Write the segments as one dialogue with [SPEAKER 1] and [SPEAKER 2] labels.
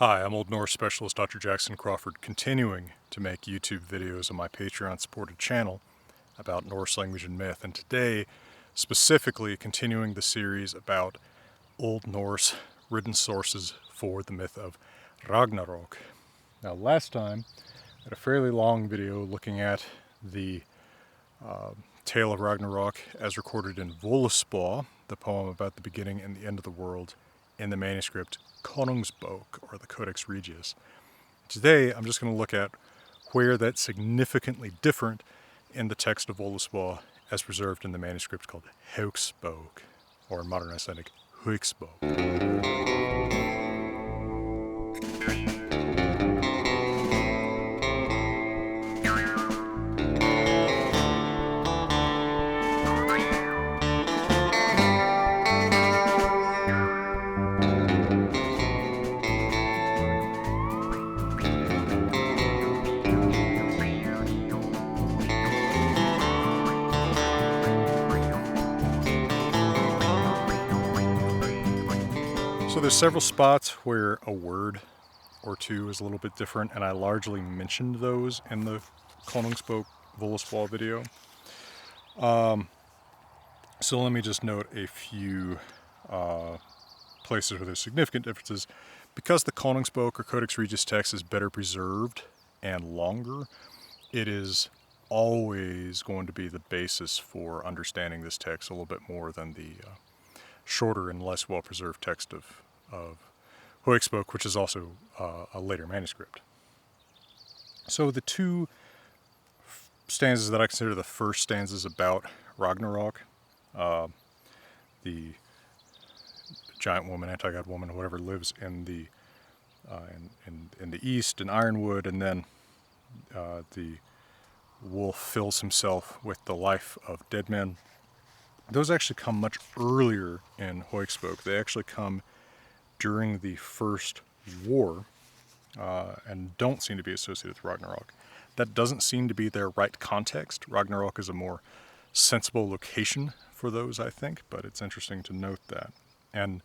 [SPEAKER 1] Hi, I'm Old Norse specialist Dr. Jackson Crawford, continuing to make YouTube videos on my Patreon-supported channel about Norse language and myth, and today, specifically continuing the series about Old Norse written sources for the myth of Ragnarok. Now, last time, I had a fairly long video looking at the tale of Ragnarok as recorded in Voluspa, the poem about the beginning and the end of the world, in the manuscript Hauksbok, or the Codex Regis. Today, I'm just going to look at where that's significantly different in the text of Voluspa as preserved in the manuscript called Hauksbok, or in modern Icelandic, Hauksbok. So there's several spots where a word or two is a little bit different, and I largely mentioned those in the Hauksbok Voluspa video. So let me just note a few places where there's significant differences. Because the Hauksbok or Codex Regis text is better preserved and longer, it is always going to be the basis for understanding this text a little bit more than the shorter and less well-preserved text of Hauksbok, which is also a later manuscript. So the two stanzas that I consider the first stanzas about Ragnarok, the giant woman, anti-god woman, or whatever, lives in the in the east in Ironwood, and then the wolf fills himself with the life of dead men. Those actually come much earlier in Hauksbok. They actually come during the First War and don't seem to be associated with Ragnarok. That doesn't seem to be their right context. Ragnarok is a more sensible location for those, I think, but it's interesting to note that. And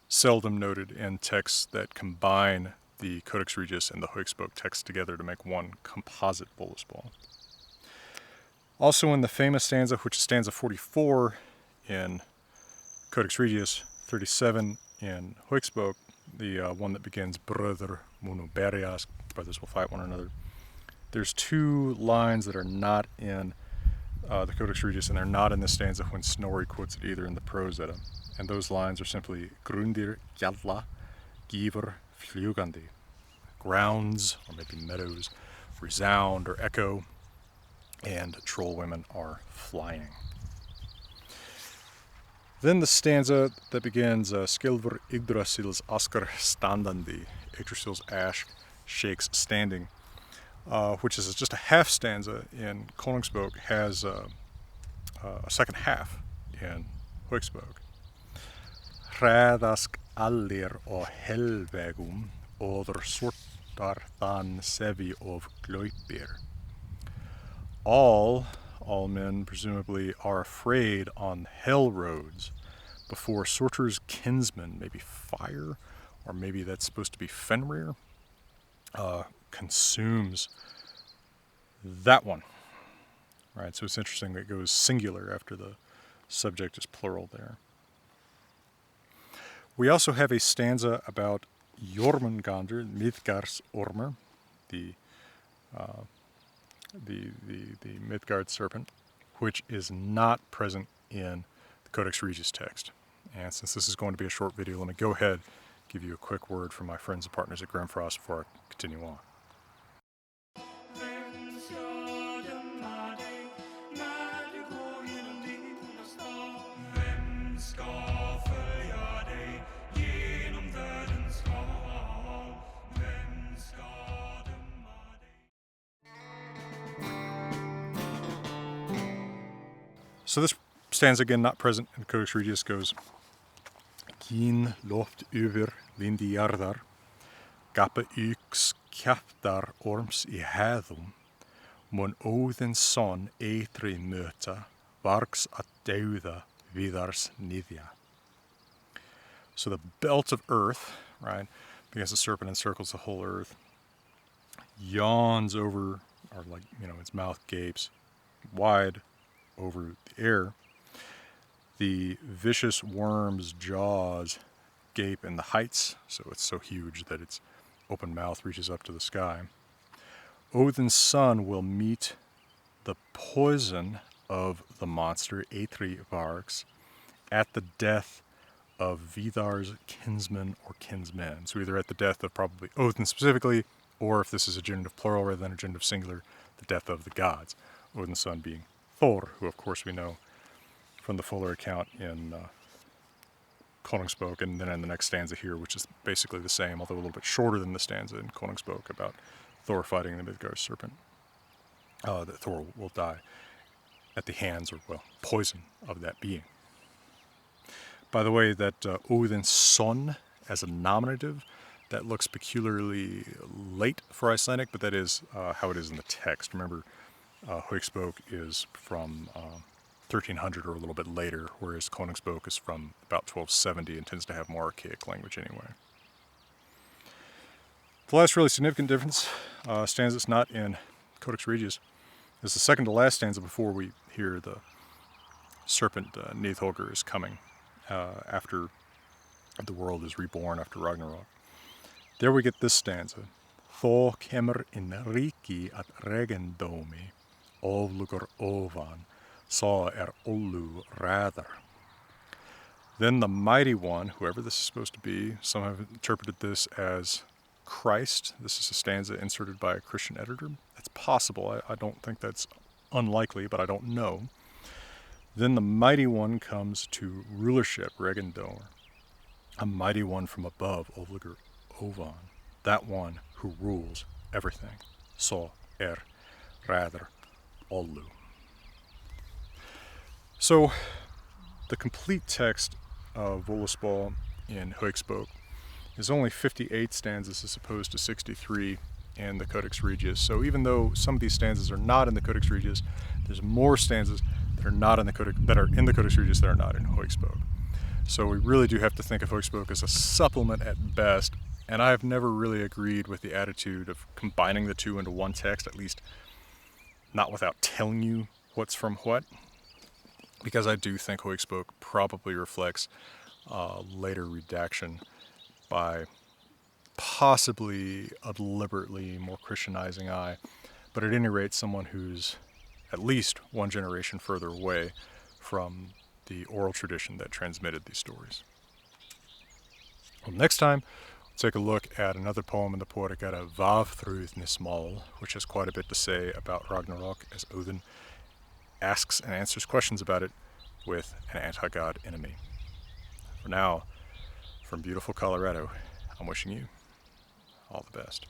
[SPEAKER 1] seldom noted in texts that combine the Codex Regis and the Hauksbok text together to make one composite Voluspa. Also in the famous stanza, which is stanza 44 in Codex Regis, 37 in Hauksbok, the one that begins, Bröður munu berjast, brothers will fight one another. There's two lines that are not in the Codex Regis, and they're not in the stanza when Snorri quotes it either in the prose edda. And those lines are simply Grundir gjalla, gífur fljúgandi. Grounds, or maybe meadows, resound or echo, and troll women are flying. Then the stanza that begins, Skilvur Yggdrasils askar standandi, Yggdrasil's ash shakes standing, which is just a half stanza in Hauksbok, has a second half in Hauksbok. Hræðast allir á helvegum, oður sortar þann sevi of glaupir. All men presumably are afraid on hell roads before Surtur's kinsman, maybe fire, or maybe that's supposed to be Fenrir, consumes that one. Right, so it's interesting that it goes singular after the subject is plural there. We also have a stanza about Jormungand, Midgard's Ormur, the Midgard serpent, which is not present in the Codex Regis text. And since this is going to be a short video, let me go ahead and give you a quick word from my friends and partners at Grimfrost before I continue on. So this stanza, again not present in Codex Regis, goes Gin loft över vindi jarðar, gappa yx kjaftar orms I hæðum, mun Óðins son eitri möta, vargs að dauða vidars niðja. So the belt of earth, right, against the serpent encircles the whole earth, yawns over, or like, its mouth gapes wide over the air. The vicious worm's jaws gape in the heights, so it's so huge that its open mouth reaches up to the sky. Odin's son will meet the poison of the monster Eitri Vargs at the death of Vidhar's kinsman or kinsmen. So either at the death of probably Odin specifically, or if this is a genitive plural rather than a genitive singular, the death of the gods. Odin's son being Thor, who of course we know from the fuller account in Hauksbok, and then in the next stanza here, which is basically the same, although a little bit shorter than the stanza in Hauksbok about Thor fighting the Midgard serpent. That Thor will die at the hands, or poison of that being. By the way, that Odin's son as a nominative, that looks peculiarly late for Icelandic, but that is how it is in the text. Remember, Hauksbok is from 1300 or a little bit later, whereas Hauksbok is from about 1270 and tends to have more archaic language anyway. The last really significant difference, stanza that's not in Codex Regis, is the second to last stanza before we hear the serpent Nidhogr is coming after the world is reborn after Ragnarok. There we get this stanza. Thor kemur in riki at regendomi, oflugur ovan, sa Ollu rather. Then the mighty one, whoever this is supposed to be, some have interpreted this as Christ. This is a stanza inserted by a Christian editor. It's possible. I don't think that's unlikely, but I don't know. Then the mighty one comes to rulership, Regendor. A mighty one from above, Ollugur Ovan. That one who rules everything. So rather Ollu. So, the complete text of Voluspa in Hauksbok is only 58 stanzas as opposed to 63 in the Codex Regis. So even though some of these stanzas are not in the Codex Regis, there's more stanzas that are not in the Codex Regis that are not in Hauksbok. So we really do have to think of Hauksbok as a supplement at best, and I have never really agreed with the attitude of combining the two into one text, at least not without telling you what's from what, because I do think Hauksbok probably reflects later redaction by possibly a deliberately more Christianizing eye, but at any rate someone who's at least one generation further away from the oral tradition that transmitted these stories. Well, next time, we'll take a look at another poem in the Poetic Edda, Vavthrudnismal, which has quite a bit to say about Ragnarok as Odin asks and answers questions about it with an anti-god enemy. For now, from beautiful Colorado, I'm wishing you all the best.